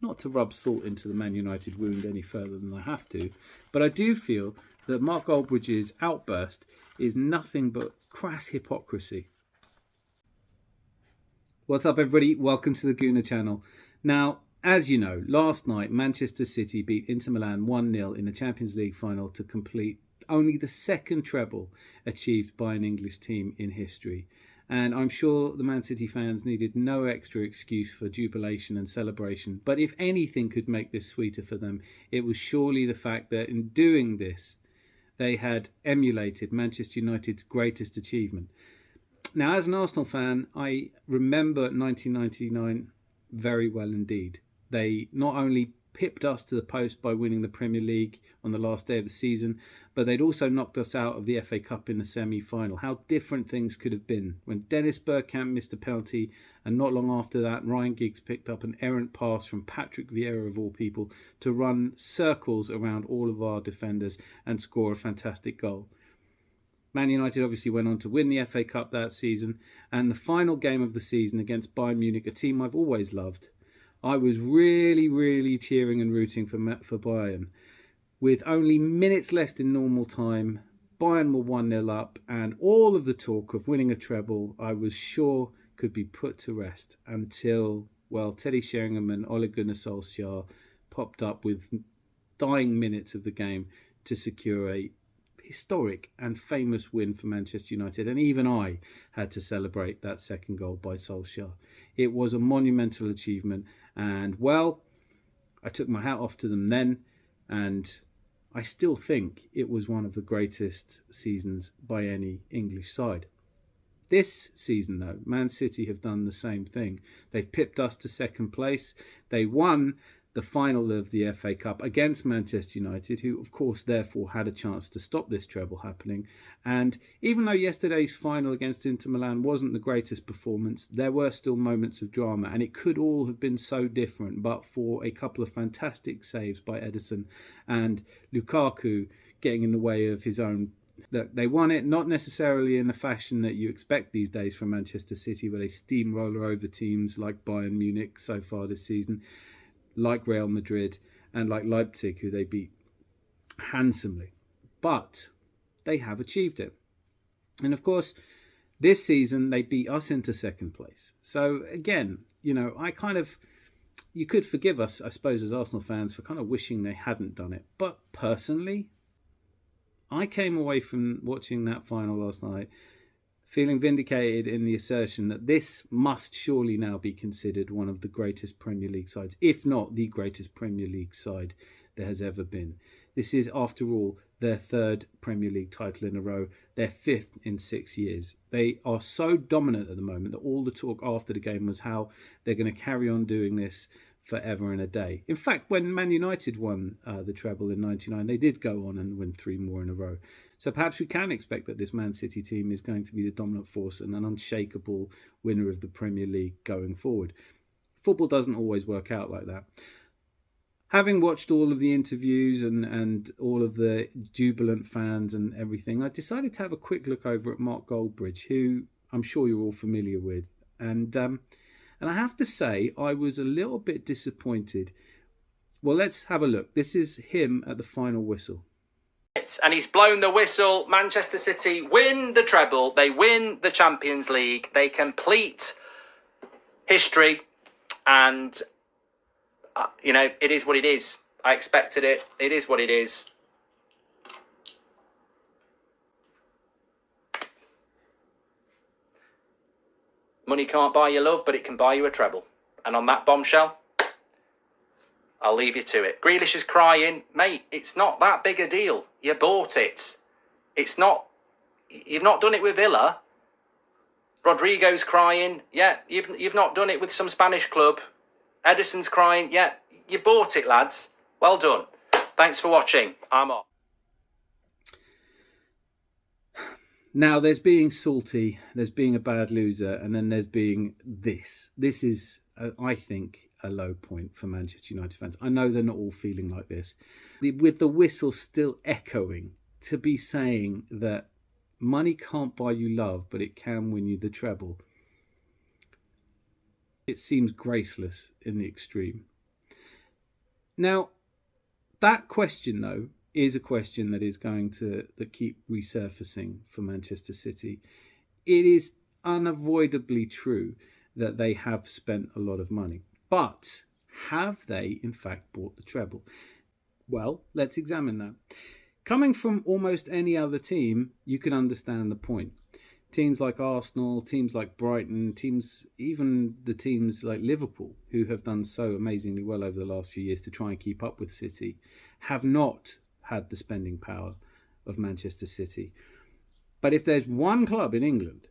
not to rub salt into the Man United wound any further than I have to, but I do feel that Mark Goldbridge's outburst is nothing but crass hypocrisy. What's up, everybody? Welcome to the Gooner channel. Now, as you know, last night Manchester City beat Inter Milan 1-0 in the Champions League final to complete only the second treble achieved by an English team in history. And I'm sure the Man City fans needed no extra excuse for jubilation and celebration. But if anything could make this sweeter for them, it was surely the fact that in doing this, they had emulated Manchester United's greatest achievement. Now, as an Arsenal fan, I remember 1999 very well indeed. They not only pipped us to the post by winning the Premier League on the last day of the season, but they'd also knocked us out of the FA Cup in the semi-final. How different things could have been when Dennis Bergkamp missed a penalty, and not long after that, Ryan Giggs picked up an errant pass from Patrick Vieira, of all people, to run circles around all of our defenders and score a fantastic goal. Man United obviously went on to win the FA Cup that season, and the final game of the season against Bayern Munich, a team I've always loved, I was really cheering and rooting for Bayern. With only minutes left in normal time, Bayern were 1-0 up, and all of the talk of winning a treble I was sure could be put to rest until, well, Teddy Sheringham and Ole Gunnar Solskjaer popped up with dying minutes of the game to secure a historic and famous win for Manchester United, and even I had to celebrate that second goal by Solskjaer. It was a monumental achievement, and well, I took my hat off to them then, and I still think it was one of the greatest seasons by any English side. This season, though, Man City have done the same thing. They've pipped us to second place. They won the final of the FA Cup against Manchester United, who of course therefore had a chance to stop this treble happening. And even though yesterday's final against Inter Milan wasn't the greatest performance, there were still moments of drama, and it could all have been so different but for a couple of fantastic saves by Ederson and Lukaku getting in the way of his own. Look, they won it not necessarily in the fashion that you expect these days from Manchester City, where they steamroller over teams like Bayern Munich so far this season, like Real Madrid and like Leipzig, who they beat handsomely. But they have achieved it. And of course, this season they beat us into second place. So again, you know, you could forgive us, I suppose, as Arsenal fans for kind of wishing they hadn't done it. But personally, I came away from watching that final last night feeling vindicated in the assertion that this must surely now be considered one of the greatest Premier League sides, if not the greatest Premier League side there has ever been. This is, after all, their third Premier League title in a row, their fifth in 6 years. They are so dominant at the moment that all the talk after the game was how they're going to carry on doing this forever and a day. In fact, when Man United won the treble in '99, they did go on and win 3 more in a row. So perhaps we can expect that this Man City team is going to be the dominant force and an unshakable winner of the Premier League going forward. Football doesn't always work out like that. Having watched all of the interviews and all of the jubilant fans and everything, I decided to have a quick look over at Mark Goldbridge, who I'm sure you're all familiar with. And I have to say, I was a little bit disappointed. Well, let's have a look. This is him at the final whistle. And he's blown the whistle. Manchester City win the treble. They win the Champions League. They complete history. And, you know, it is what it is. I expected it. It is what it is. Money can't buy you love, but it can buy you a treble. And on that bombshell, I'll leave you to it. Grealish is crying. Mate, it's not that big a deal. You bought it. It's not... You've not done it with Villa. Rodrigo's crying. Yeah, you've not done it with some Spanish club. Ederson's crying. Yeah, you bought it, lads. Well done. Thanks for watching. I'm off. Now, there's being salty, there's being a bad loser, and then there's being this. This is, I think, a low point for Manchester United fans. I know they're not all feeling like this. With the whistle still echoing, to be saying that money can't buy you love, but it can win you the treble, it seems graceless in the extreme. Now, that question, though, is a question that is going to that keep resurfacing for Manchester City. It is unavoidably true that they have spent a lot of money, but have they in fact bought the treble? Well, let's examine that. Coming from almost any other team, you can understand the point. Teams like Arsenal, teams like Brighton, even the teams like Liverpool, who have done so amazingly well over the last few years to try and keep up with City, have not had the spending power of Manchester City. But if there's one club in England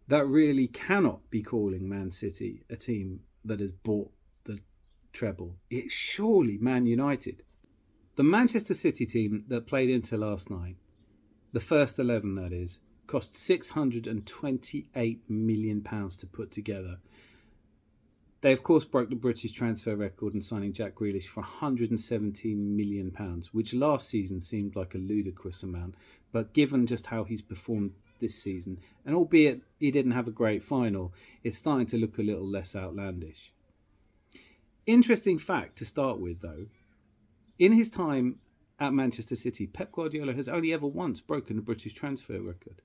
that really cannot be calling Man City a team that has bought the treble, it's surely Man United. The Manchester City team that played Inter last night, the first 11 that is, cost £628 million to put together. They, of course, broke the British transfer record in signing Jack Grealish for £117 million, which last season seemed like a ludicrous amount. But given just how he's performed this season, and albeit he didn't have a great final, it's starting to look a little less outlandish. Interesting fact to start with, though. In his time at Manchester City, Pep Guardiola has only ever once broken the British transfer record.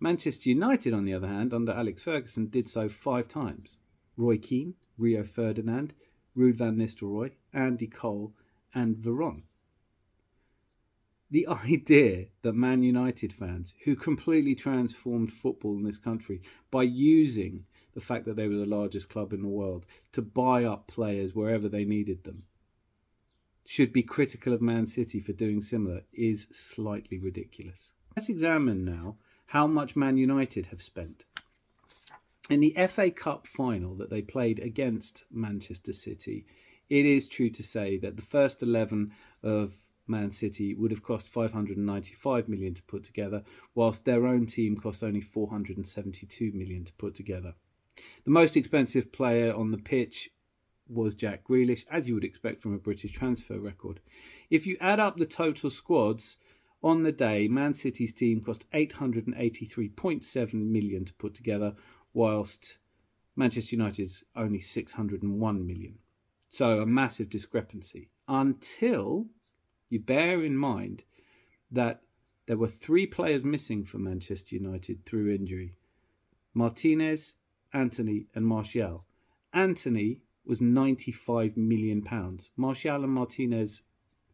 Manchester United, on the other hand, under Alex Ferguson, did so 5 times. Roy Keane, Rio Ferdinand, Ruud van Nistelrooy, Andy Cole and Veron. The idea that Man United fans, who completely transformed football in this country by using the fact that they were the largest club in the world to buy up players wherever they needed them, should be critical of Man City for doing similar is slightly ridiculous. Let's examine now how much Man United have spent. In the FA Cup final that they played against Manchester City, it is true to say that the first 11 of Man City would have cost £595 million to put together, whilst their own team cost only £472 million to put together. The most expensive player on the pitch was Jack Grealish, as you would expect from a British transfer record. If you add up the total squads on the day, Man City's team cost £883.7 million to put together, whilst Manchester United's only £601 million. So a massive discrepancy, until you bear in mind that there were 3 players missing for Manchester United through injury: Martinez, Antony and Martial. Antony was £95 million. Martial and Martinez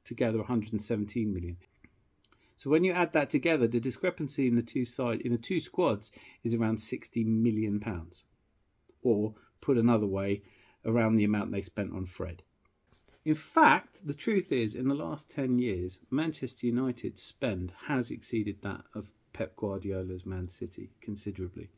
together £117 million. So when you add that together, the discrepancy in the two squads is around £60 million. Or, put another way, around the amount they spent on Fred. In fact, the truth is, in the last 10 years, Manchester United's spend has exceeded that of Pep Guardiola's Man City considerably.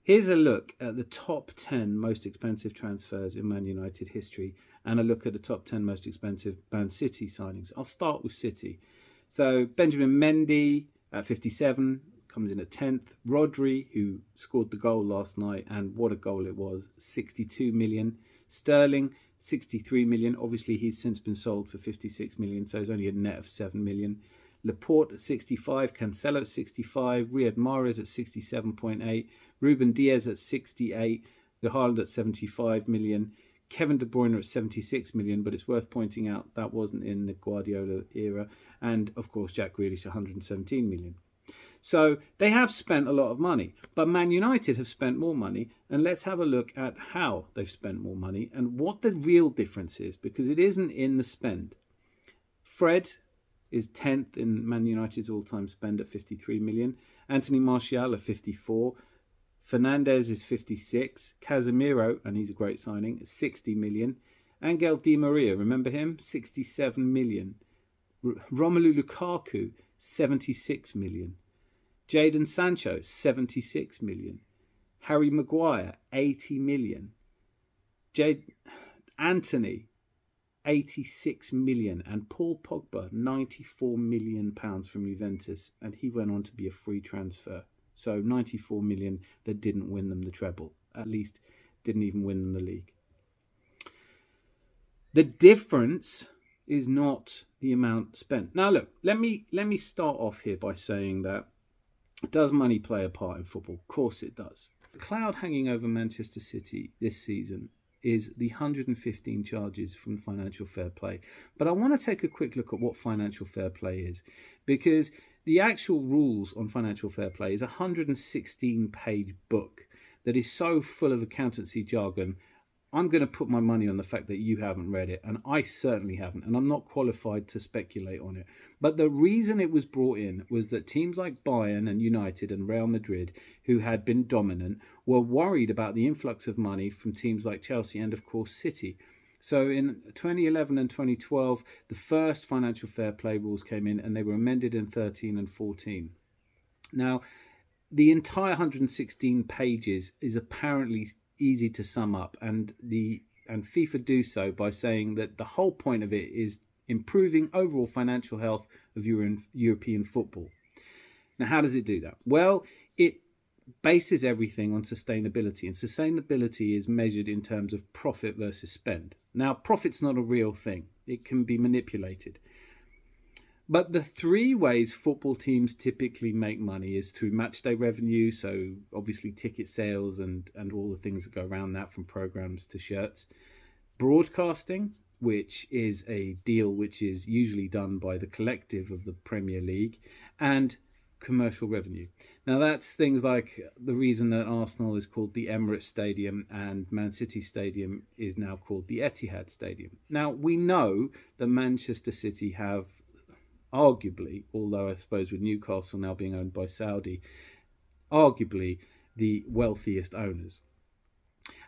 Here's a look at the top 10 most expensive transfers in Man United history and a look at the top 10 most expensive Man City signings. I'll start with City. So Benjamin Mendy at 57 comes in at 10th. Rodri, who scored the goal last night, and what a goal it was, 62 million. Sterling, 63 million. Obviously, he's since been sold for 56 million, so it's only a net of 7 million. Laporte at 65, Cancelo at 65, Riyad Mahrez at 67.8, Ruben Diaz at 68, Haaland at 75 million, Kevin De Bruyne at 76 million, but it's worth pointing out that wasn't in the Guardiola era, and of course Jack Grealish 117 million. So they have spent a lot of money, but Man United have spent more money, and let's have a look at how they've spent more money and what the real difference is, because it isn't in the spend. Fred is 10th in Man United's all-time spend at 53 million. Anthony Martial at 54. Fernandes is 56. Casemiro, and he's a great signing, 60 million. Angel Di Maria, remember him? 67 million. Romelu Lukaku, 76 million. Jadon Sancho, 76 million. Harry Maguire, 80 million. Anthony, 86 million, and Paul Pogba, 94 million pounds from Juventus, and he went on to be a free transfer. So 94 million that didn't win them the treble, at least didn't even win them the league. The difference is not the amount spent. Now look, let me start off here by saying that, does money play a part in football? Of course it does. The cloud hanging over Manchester City this season is the 115 charges from financial fair play. But I want to take a quick look at what financial fair play is, because the actual rules on financial fair play is a 116-page book that is so full of accountancy jargon. I'm going to put my money on the fact that you haven't read it, and I certainly haven't, and I'm not qualified to speculate on it. But the reason it was brought in was that teams like Bayern and United and Real Madrid, who had been dominant, were worried about the influx of money from teams like Chelsea and, of course, City. So in 2011 and 2012, the first financial fair play rules came in, and they were amended in 13 and 14. Now, the entire 116 pages is apparently easy to sum up, and FIFA do so by saying that the whole point of it is improving overall financial health of European football. Now, how does it do that? Well, it bases everything on sustainability, and sustainability is measured in terms of profit versus spend. Now, profit's not a real thing. It can be manipulated. But the three ways football teams typically make money is through matchday revenue, so obviously ticket sales and all the things that go around that, from programs to shirts. Broadcasting, which is a deal which is usually done by the collective of the Premier League, and commercial revenue. Now, that's things like the reason that Arsenal is called the Emirates Stadium and Man City Stadium is now called the Etihad Stadium. Now, we know that Manchester City have arguably, although I suppose with Newcastle now being owned by Saudi, arguably the wealthiest owners.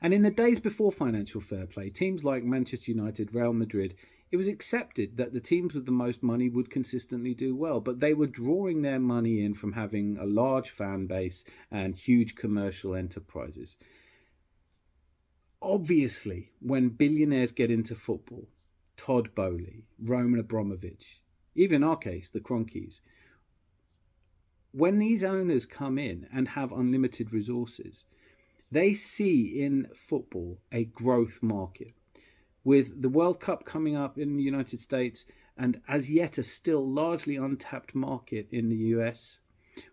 And in the days before financial fair play, teams like Manchester United, Real Madrid, it was accepted that the teams with the most money would consistently do well, but they were drawing their money in from having a large fan base and huge commercial enterprises. Obviously, when billionaires get into football, Todd Boehly, Roman Abramovich, even in our case, the Cronkies, when these owners come in and have unlimited resources, they see in football a growth market. With the World Cup coming up in the United States and as yet a still largely untapped market in the US,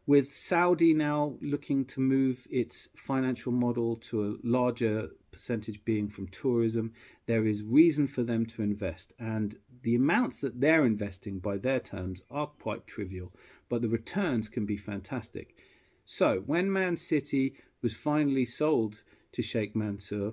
with Saudi now looking to move its financial model to a larger percentage being from tourism, there is reason for them to invest. And the amounts that they're investing by their terms are quite trivial, but the returns can be fantastic. So when Man City was finally sold to Sheikh Mansour,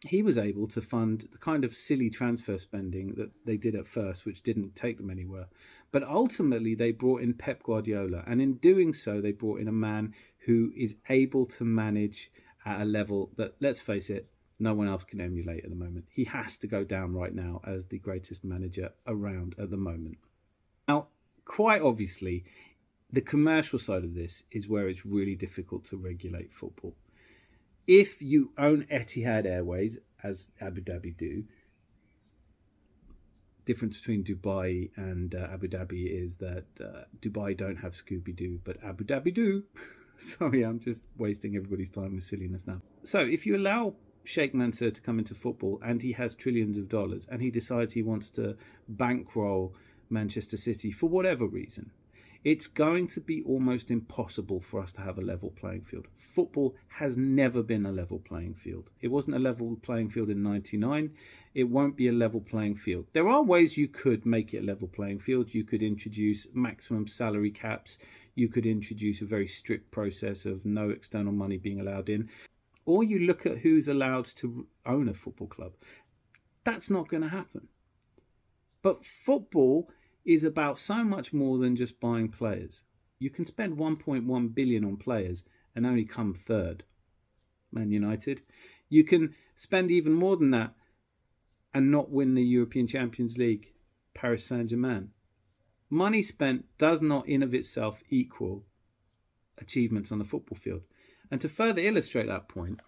he was able to fund the kind of silly transfer spending that they did at first, which didn't take them anywhere. But ultimately, they brought in Pep Guardiola. And in doing so, they brought in a man who is able to manage at a level that, let's face it, no one else can emulate at the moment. He has to go down right now as the greatest manager around at the moment. Now, quite obviously, the commercial side of this is where it's really difficult to regulate football. If you own Etihad Airways, as Abu Dhabi do, difference between Dubai and Abu Dhabi is that Dubai don't have Scooby-Doo, but Abu Dhabi do. Sorry, I'm just wasting everybody's time with silliness now. So if you allow Sheikh Mansour to come into football and he has trillions of dollars and he decides he wants to bankroll Manchester City for whatever reason, it's going to be almost impossible for us to have a level playing field. Football has never been a level playing field. It wasn't a level playing field in 99. It won't be a level playing field. There are ways you could make it a level playing field. You could introduce maximum salary caps. You could introduce a very strict process of no external money being allowed in. Or you look at who's allowed to own a football club. That's not going to happen. But football is about so much more than just buying players. You can spend 1.1 billion on players and only come third, Man United. You can spend even more than that and not win the European Champions League, Paris Saint-Germain. Money spent does not in of itself equal achievements on the football field. And to further illustrate that point,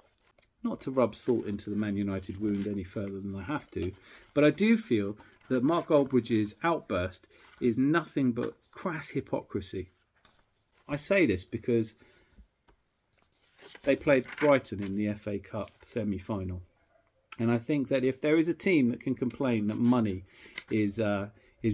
not to rub salt into the Man United wound any further than I have to, but I do feel that Mark Goldbridge's outburst is nothing but crass hypocrisy. I say this because they played Brighton in the FA Cup semi-final. And I think that if there is a team that can complain that money is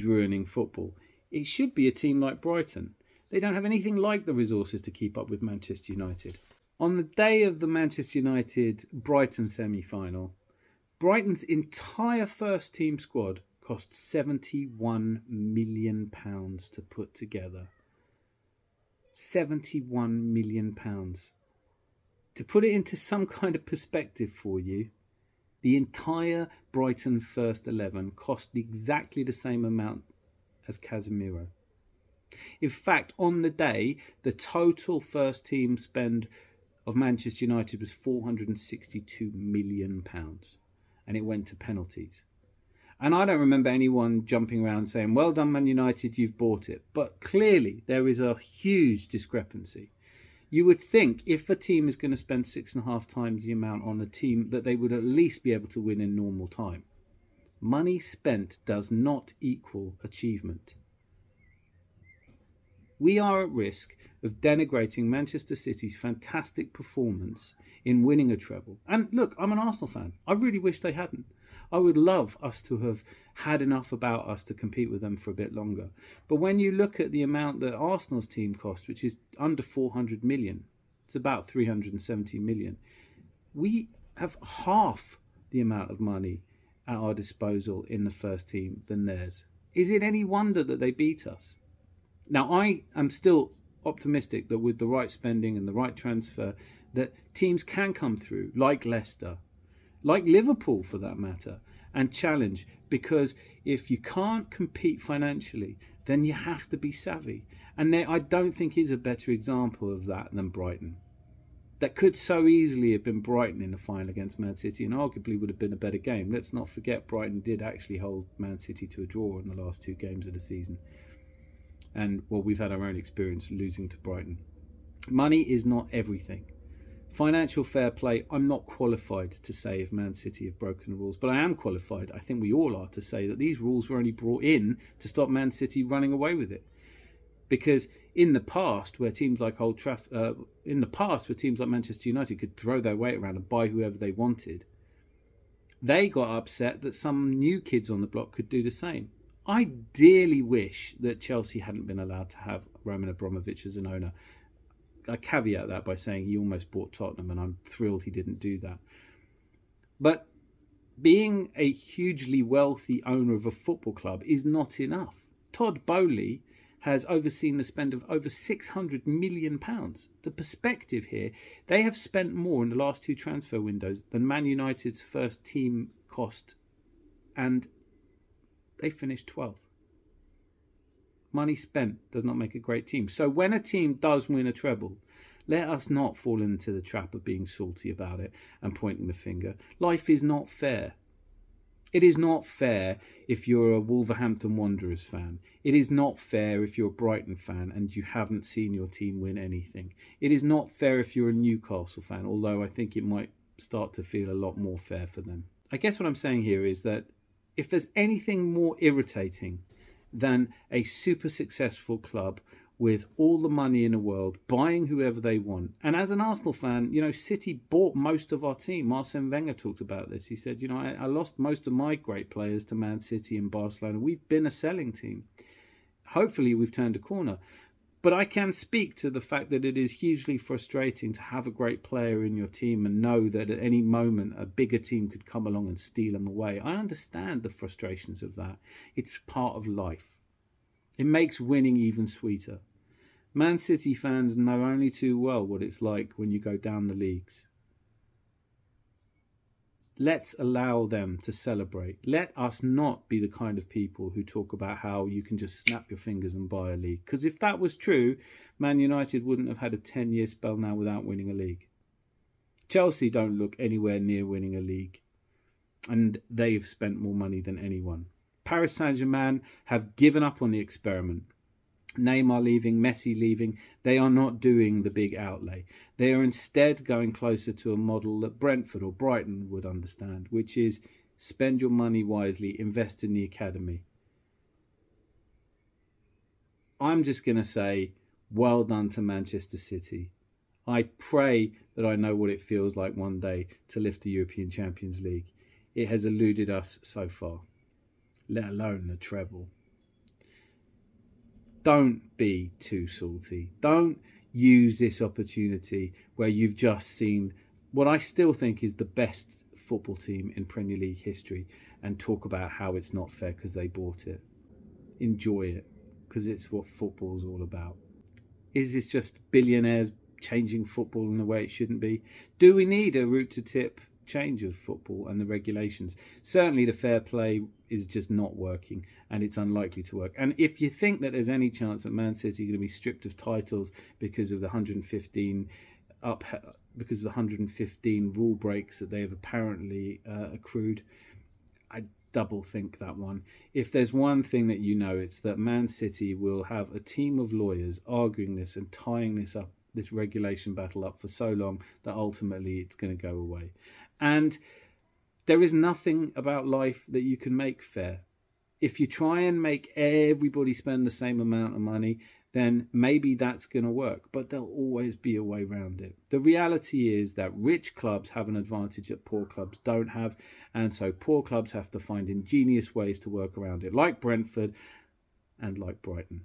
ruining football, it should be a team like Brighton. They don't have anything like the resources to keep up with Manchester United. On the day of the Manchester United-Brighton semi-final, Brighton's entire first team squad cost £71 million to put together. £71 million. To put it into some kind of perspective for you, the entire Brighton first 11 cost exactly the same amount as Casemiro. In fact, on the day, the total first team spend of Manchester United was £462 million, and it went to penalties. And I don't remember anyone jumping around saying, well done, Man United, you've bought it. But clearly there is a huge discrepancy. You would think if a team is going to spend 6.5 times the amount on a team, that they would at least be able to win in normal time. Money spent does not equal achievement. We are at risk of denigrating Manchester City's fantastic performance in winning a treble. And look, I'm an Arsenal fan. I really wish they hadn't. I would love us to have had enough about us to compete with them for a bit longer. But when you look at the amount that Arsenal's team cost, which is under 400 million, it's about 370 million, we have half the amount of money at our disposal in the first team than theirs. Is it any wonder that they beat us? Now, I am still optimistic that with the right spending and the right transfer, that teams can come through, like Leicester, like Liverpool for that matter, and challenge. Because if you can't compete financially, then you have to be savvy. And there, I don't think is a better example of that than Brighton. That could so easily have been Brighton in the final against Man City, and arguably would have been a better game. Let's not forget Brighton did actually hold Man City to a draw in the last 2 games of the season. And, well, we've had our own experience losing to Brighton. Money is not everything. Financial fair play, I'm not qualified to say if Man City have broken the rules, but I am qualified, I think we all are, to say that these rules were only brought in to stop Man City running away with it. Because in the past, where teams like Manchester United could throw their weight around and buy whoever they wanted, they got upset that some new kids on the block could do the same. I dearly wish that Chelsea hadn't been allowed to have Roman Abramovich as an owner. I caveat that by saying he almost bought Tottenham, and I'm thrilled he didn't do that. But being a hugely wealthy owner of a football club is not enough. Todd Boehly has overseen the spend of over £600 million. The perspective here, they have spent more in the last 2 transfer windows than Man United's first team cost, and they finished 12th. Money spent does not make a great team. So when a team does win a treble, let us not fall into the trap of being salty about it and pointing the finger. Life is not fair. It is not fair if you're a Wolverhampton Wanderers fan. It is not fair if you're a Brighton fan and you haven't seen your team win anything. It is not fair if you're a Newcastle fan, although I think it might start to feel a lot more fair for them. I guess what I'm saying here is that if there's anything more irritating than a super successful club with all the money in the world buying whoever they want. And as an Arsenal fan, City bought most of our team. Arsene Wenger talked about this. He said, I lost most of my great players to Man City and Barcelona. We've been a selling team. Hopefully we've turned a corner. But I can speak to the fact that it is hugely frustrating to have a great player in your team and know that at any moment a bigger team could come along and steal them away. I understand the frustrations of that. It's part of life. It makes winning even sweeter. Man City fans know only too well what it's like when you go down the leagues. Let's allow them to celebrate. Let us not be the kind of people who talk about how you can just snap your fingers and buy a league. Because if that was true, Man United wouldn't have had a 10-year spell now without winning a league. Chelsea don't look anywhere near winning a league. And they've spent more money than anyone. Paris Saint-Germain have given up on the experiment. Neymar leaving, Messi leaving, they are not doing the big outlay. They are instead going closer to a model that Brentford or Brighton would understand, which is spend your money wisely, invest in the academy. I'm just going to say, well done to Manchester City. I pray that I know what it feels like one day to lift the European Champions League. It has eluded us so far, let alone the treble. Don't be too salty. Don't use this opportunity where you've just seen what I still think is the best football team in Premier League history and talk about how it's not fair because they bought it. Enjoy it, because it's what football's all about. Is this just billionaires changing football in a way it shouldn't be? Do we need a root to tip change of football and the regulations? Certainly the fair play is just not working, and it's unlikely to work. And if you think that there's any chance that Man City are going to be stripped of titles because of the 115 rule breaks that they have apparently accrued, I double think that one. If there's one thing that you know, it's that Man City will have a team of lawyers arguing this and tying this regulation battle up for so long that ultimately it's going to go away. And there is nothing about life that you can make fair. If you try and make everybody spend the same amount of money, then maybe that's going to work, but there'll always be a way around it. The reality is that rich clubs have an advantage that poor clubs don't have, and so poor clubs have to find ingenious ways to work around it, like Brentford and like Brighton.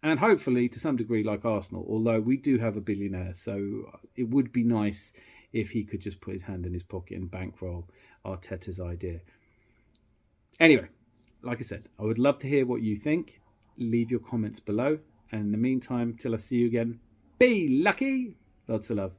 And hopefully, to some degree, like Arsenal, although we do have a billionaire, so it would be nice if he could just put his hand in his pocket and bankroll Arteta's idea. Anyway, like I said, I would love to hear what you think. Leave your comments below. And in the meantime, till I see you again, be lucky. Lots of love.